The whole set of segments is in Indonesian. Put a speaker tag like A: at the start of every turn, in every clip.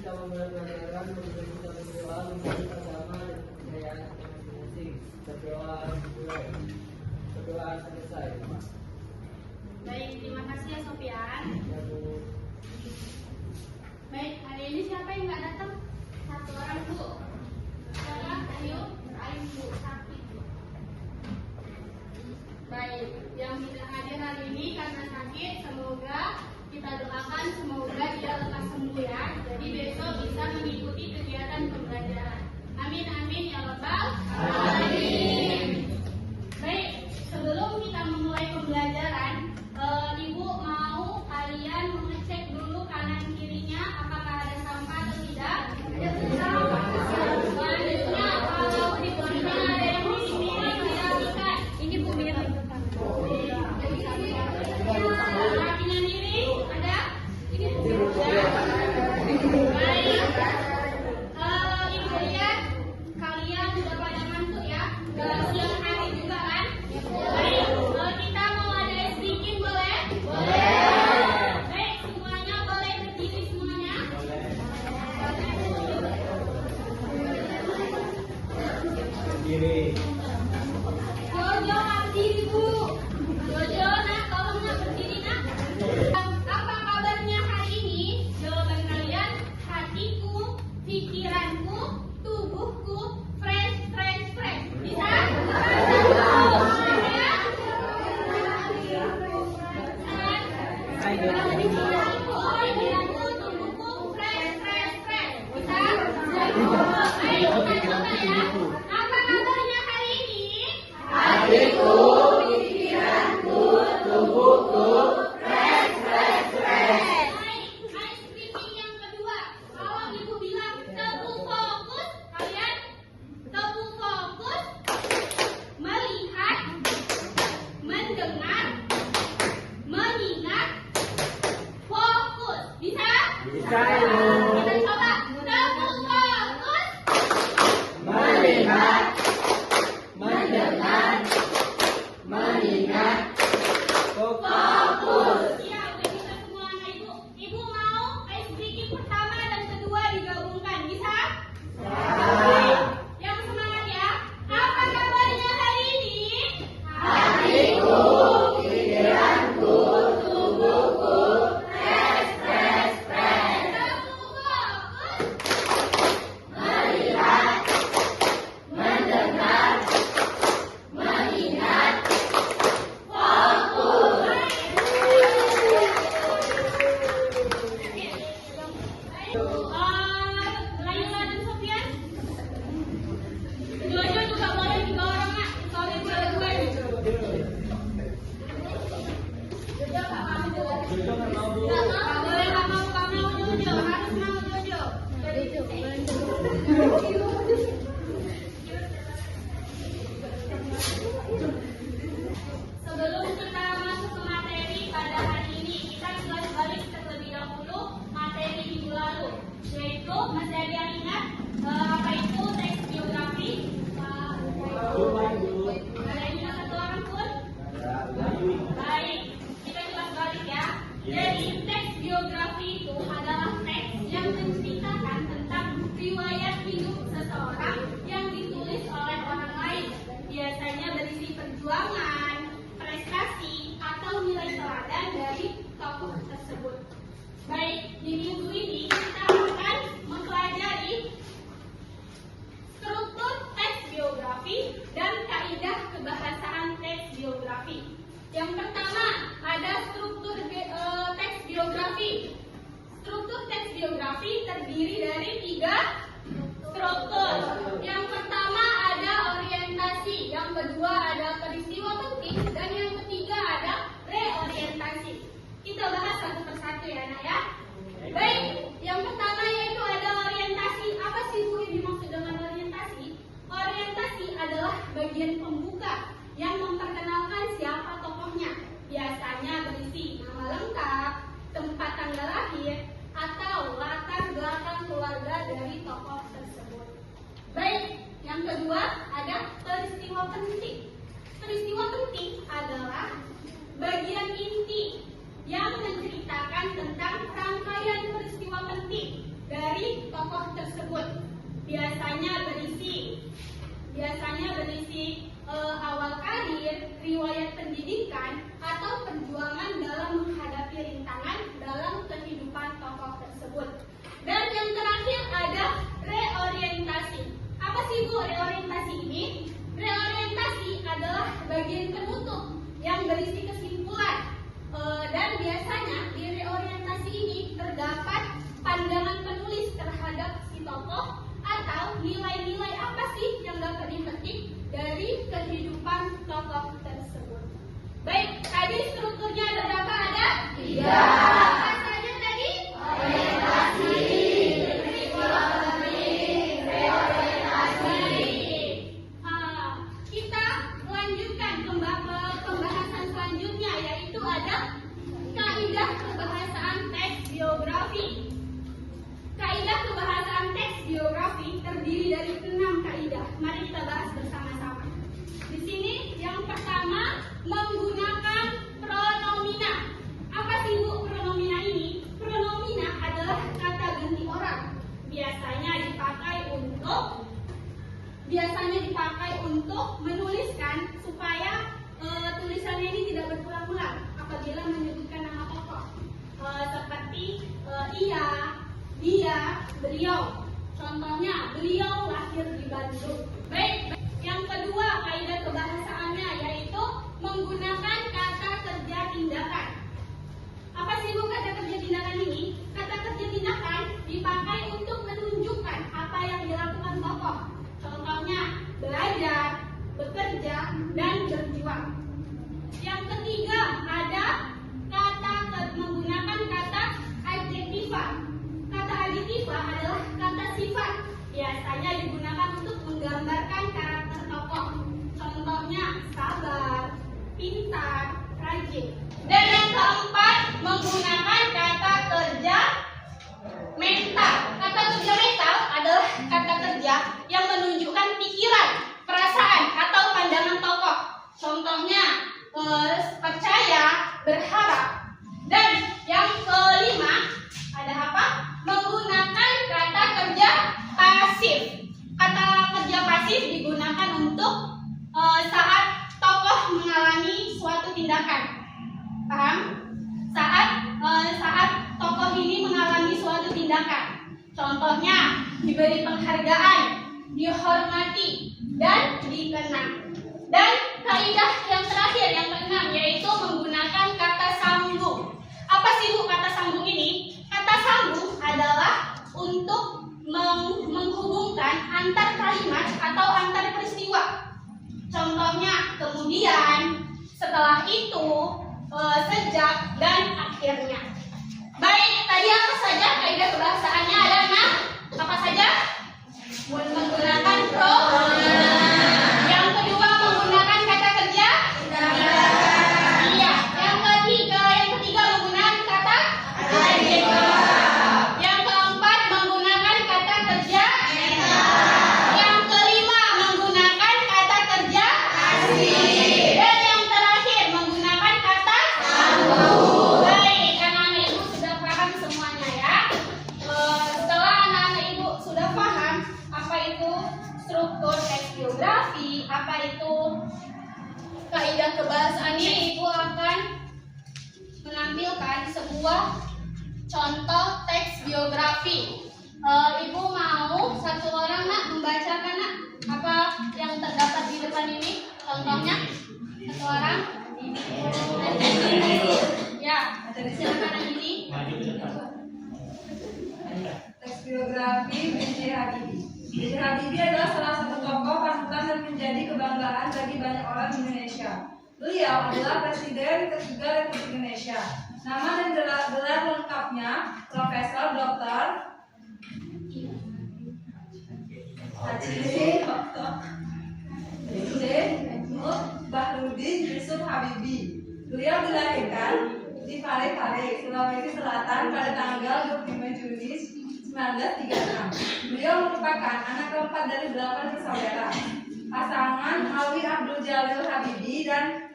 A: kita memulai pelajaran, kita berdoa menjadi agama dan kepercayaan masing-masing. Berdoa dimulai. Berdoa selesai.
B: Baik, terima kasih ya Sofian.
A: Ya, Bu.
B: Baik, hari ini siapa yang nggak datang? Satu orang, Bu. Saya, ayo, berain, Bu. Sakit, Bu. Baik, yang tidak hadir hari ini karena sakit, semoga kita doakan semoga dia lekas sembuh ya. Jadi besok bisa mengikuti kegiatan pembelajaran. Amin, amin ya Rabbal alamin. Baik, sebelum kita memulai pembelajaran, Ibu mau kalian mengecek dulu kanan kirinya apakah ada sampah atau tidak. Selanjutnya kalau di bawahnya ada yang miring-miring dirapikan. Ini Bu miring. Kakinya miring ada? Ini Bu. Baik. Ibu lihat kalian sudah pada ngantuk ya. Siang hari juga kan? Baik. Kita mau ada speaking boleh? Boleh. Baik, semuanya boleh berdiri semuanya?
A: Berdiri.
B: Jojo berdiri Bu. Jojo nak tolong nak berdiri nak. Apa kabarnya hari ini? Jawaban kalian hatiku, pikiranku, tubuhku fresh. Bisa? Pikiranku, tubuhku fresh. Bisa? Ayo kita coba ya. Apa kabarnya hari ini?
A: Hatiku, pikiranku, tubuhku fresh.
B: Baik, speaking yang kedua. Kalau Ibu bilang teguh fokus, kalian teguh fokus, melihat, mendengar, mengingat, fokus. Bisa?
A: Bisa, Ibu.
B: Kita coba teguh fokus.
A: Melihat, mendengar, mengingat, fokus.
B: Ya, udah bisa semua anak Ibu. Ibu mau speaking pertama dan kedua digabungkan. Bisa? Yang semangat ya. Apa kabarnya hari ini?
A: Hatiku, pikiranku, tubuhku fresh.
B: Teguh fokus.
A: Melihat, mendengar, mengingat, fokus.
B: Layla dan Sofian. Jojo juga boleh 3 orang nak. Soalnya gue ada 2 nih. Jojo gak mau. Gak boleh gak mau Jojo. Harus mau Jojo. Sebelum kita masuk ke materi pada hari ini, kita jelas balik terlebih dahulu materi minggu lalu, yaitu masih ada yang ingat apa itu teks biografi? Ada yang ingat satu orang pun? Baik, kita jelas balik ya. Jadi teks biografi itu adalah teks yang menceritakan tentang riwayat hidup seseorang yang ditulis oleh orang lain. Biasanya berisi perjuangan, prestasi, atau nilai teladan dari tokoh tersebut. Baik, di minggu ini kita akan mempelajari struktur teks biografi dan kaidah kebahasaan teks biografi. Yang pertama, ada struktur teks biografi. Struktur teks biografi terdiri dari 3 struktur. Yang pertama ada orientasi, yang kedua ada peristiwa penting, dan yang ketiga ada reorientasi. Kita bahas satu persatu ya nak ya. Baik, yang pertama yaitu ada orientasi. Apa sih Bu yang dimaksud dengan orientasi? Orientasi adalah bagian pembuka yang memperkenalkan siapa tokohnya. Biasanya berisi nama lengkap, tempat tanggal lahir, atau latar belakang keluarga dari tokoh tersebut. Baik, yang kedua ada peristiwa penting. Peristiwa penting adalah bagian inti yang menceritakan tentang rangkaian Apa saja tadi? Kita lanjutkan pembahasan selanjutnya, yaitu ada kaidah kebahasaan teks biografi. Kaidah kebahasaan teks biografi terdiri dari 6 kaidah. Mari kita bahas bersama-sama. Di sini yang pertama, menggunakan pronomina. Apa sih Bu pronomina ini? Pronomina adalah kata ganti orang. Biasanya dipakai untuk menuliskan supaya tulisannya ini tidak berulang-ulang apabila menyebutkan nama tokoh. Seperti ia, dia, beliau. Contohnya, beliau lahir di Bandung. Baik, yang kedua kaidah kebahasaannya yaitu menggunakan kata kerja tindakan. Apa sih Bu kata kerja tindakan ini? Kata kerja tindakan dipakai untuk menunjukkan apa yang dilakukan tokoh. Contohnya, belajar, bekerja, dan berjuang. Yang ketiga, ada menggunakan kata adjektiva. Kata adjektiva adalah kata sifat. Biasanya digunakan untuk menggambarkan karakter tokoh. Contohnya, sabar, pintar, rajin. Dan yang keempat, menggunakan kata kerja mental. Kata kerja mental adalah kata kerja yang menunjukkan pikiran, perasaan, atau pandangan tokoh. Contohnya, percaya, berharap. Dan yang kelima, ada apa? Menggunakan kata kerja pasif. Kata kerja pasif digunakan untuk saat tokoh mengalami suatu tindakan. Paham? Saat tokoh ini mengalami suatu tindakan. Contohnya, diberi penghargaan, dihormati, dan dikenang. Dan kaidah yang terakhir, yang keenam, yaitu menggunakan kata sambung. Apa sih Bu kata sambung ini? Kata sambung adalah untuk menghubungkan antar kalimat atau antar peristiwa. Contohnya, kemudian, setelah itu, sejak, dan akhirnya. Baik, tadi apa saja kaidah kebahasaannya ada 6. Apa saja? Menggunakan pronomina. Yang kedua, menggunakan kata kerja iya. Yang ketiga menggunakan kata adjektiva. Yang keempat, menggunakan kata kerja yang kelima, menggunakan kata kerja pasif. Dan yang terakhir, menggunakan kata sambung. Baik, anak-anak Ibu sudah paham semuanya ya. Setelah anak-anak Ibu sudah paham apa itu struktur teks biografi, apa itu kaidah kebahasaannya, Ibu akan menampilkan sebuah contoh teks biografi. Ibu mau satu orang nak membacakan nak apa yang terdapat di depan ini? Contohnya satu orang. Ya, silakan ini.
C: Teks biografi B.J. Habibie. B.J. Habibie adalah salah satu tokoh panutan dan menjadi kebanggaan bagi banyak orang di Indonesia. Beliau adalah Presiden ketiga Republik Indonesia. Nama dan gelar lengkapnya Profesor Dr. H.C. Bahrudin Yusuf Habibie. Beliau dilahirkan di Parepare, Sulawesi Selatan pada tanggal 25 Juli 1936. Beliau merupakan anak keempat dari 8 bersaudara. Pasangan Alwi Abdul Jalil Habibie dan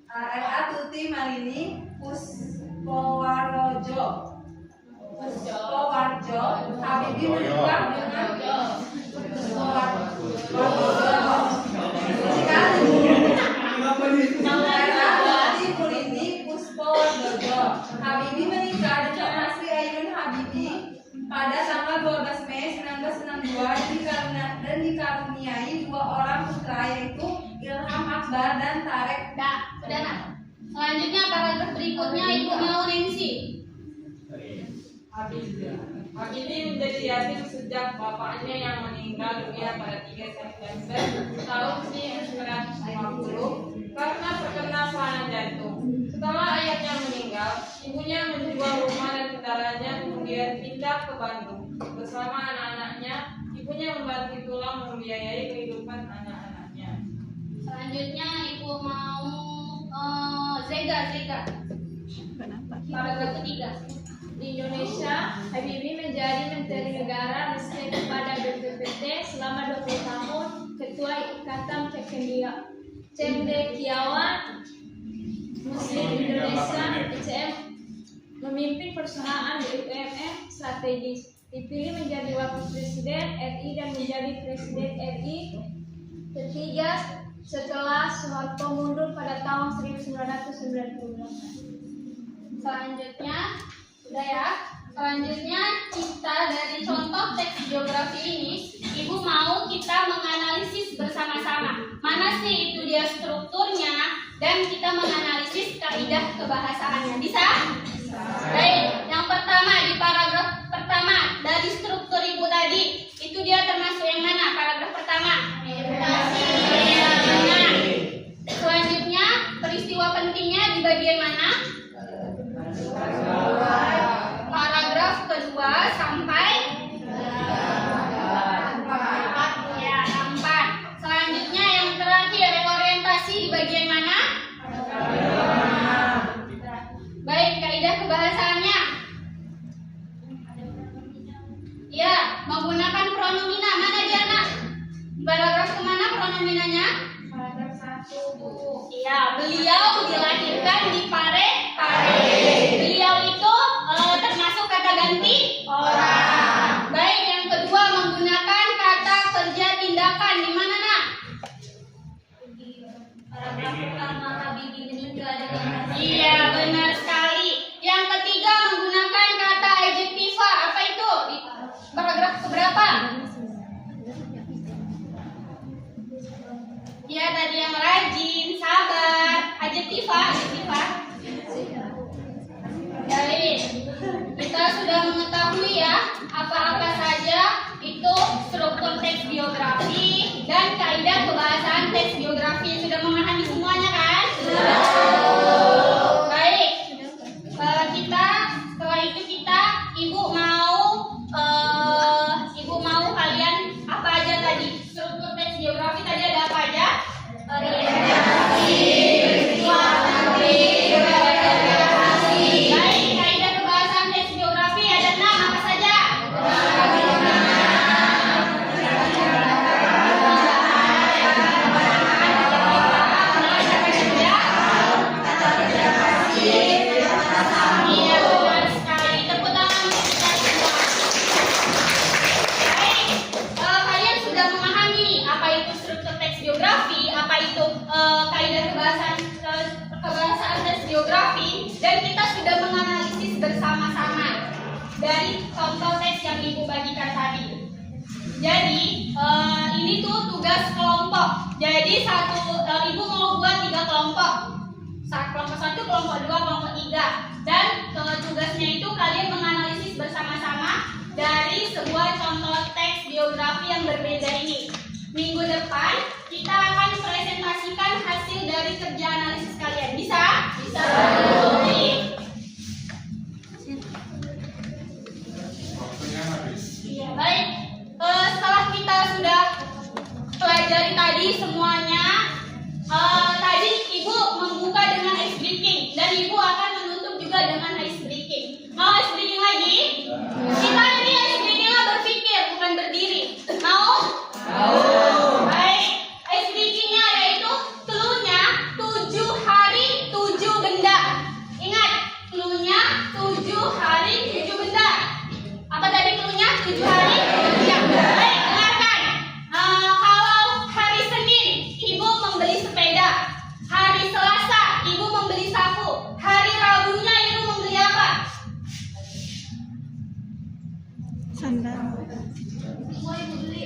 C: R.A. Tuti Marini Puspowarjo Habibie menikah dengan Habibie menikah dengan Asri Ainun Habibie pada tanggal 12 Mei 1962 dan dikaruniai 2 orang putra, yaitu Ilham Akbar dan Tarek.
B: Sudah nak. Selanjutnya paragraf berikutnya Ibu mau Nancy.
D: Habibie menjadi yatim sejak bapaknya yang meninggal dunia pada 3 September tahun 1950 karena terkena serangan jantung. Setelah ayahnya meninggal, ibunya sejak ke Bandung. Bersama anak-anaknya, ibunya membantu tulang membiayai kehidupan anak-anaknya.
B: Selanjutnya ibu mau Zega. Paragraf ketiga.
E: Di Indonesia, Habibie menjadi Menteri Negara meski kepada BPPT selama 20 tahun, Ketua Ikatan Cendekiawan Muslim Indonesia (ICM), memimpin perusahaan BUMN strategis, dipilih menjadi Wakil Presiden RI dan menjadi Presiden RI ketiga setelah Soeharto mundur pada tahun 1998.
B: Selanjutnya kita dari contoh teks geografi ini, ibu mau kita menganalisis bersama-sama. Mana sih itu dia strukturnya dan kita menganalisis kaidah kebahasaannya. Bisa? Baik, yang pertama di paragraf pertama dari struktur ibu tadi, itu dia termasuk yang mana? Paragraf pertama. Selanjutnya peristiwa pentingnya di bagian mana? Paragraf kedua sampai ya, 4. Selanjutnya yang terakhir orientasi di bagian mana? Baik, kaidah kebahasaannya. Ya, menggunakan pronomina. Mana dia, Nak? Paragraf kemana pronominanya?
E: Paragraf 1.
B: Iya, beliau dilahirkan di Pare. Beliau itu termasuk kata ganti orang. Baik, yang kedua menggunakan kata kerja tindakan. Di mana, Nak?
E: Paragraf pertama, Habibie meninggal dengan
B: Iya, benar sekali. Yang ketiga menggunakan kata adjektiva. Apa itu? Di paragraf keberapa? Ya, tadi yang rajin, sabar. Adjektiva. Baik, kita sudah mengetahui ya apa-apa saja itu struktur teks biografi dan kaidah kebahasaan teks biografi. Sudah memahami semuanya kan? Baik, setelah itu ibu mau kalian apa aja tadi? Struktur teks biografi tadi ada apa aja? Baik, kaidah kebahasaan teks biografi ada 6, apa saja? Iya, benar sekali. Tepuk tangan untuk kita semua. Baik, kalian sudah memahami nih apa itu struktur teks biografi, apa itu kaidah kebahasaan teks biografi, dan kita sudah menganalisis bersama-sama dari contoh teks yang ibu bagikan tadi. Jadi ini tuh tugas kelompok. Jadi ibu mau buat 3 kelompok. Kelompok 1, kelompok 2, kelompok 3. Dan tugasnya itu kalian menganalisis bersama-sama dari sebuah contoh teks biografi yang berbeda ini. Minggu depan kita akan presentasikan hasil dari kerja analisis kalian. Bisa? Bisa. Iya, baik. Setelah kita sudah pelajari tadi semuanya, tadi ibu membuka dengan ice breaking dan ibu akan menutup juga dengan ice breaking. Mau ice breaking lagi? Kita ini ice breakingnya berpikir bukan berdiri. Mau? Baik. Ice breakingnya yaitu clue-nya 7 hari 7 benda. Ingat, clue-nya 7 hari 7 benda. Apa tadi clue-nya? 7 hari 7 benda. Baik, dengarkan. Kalau hari Senin ibu membeli sepeda, hari Selasa ibu membeli sapu, hari Rabunya ibu membeli apa? Sandal. Semua ibu beli.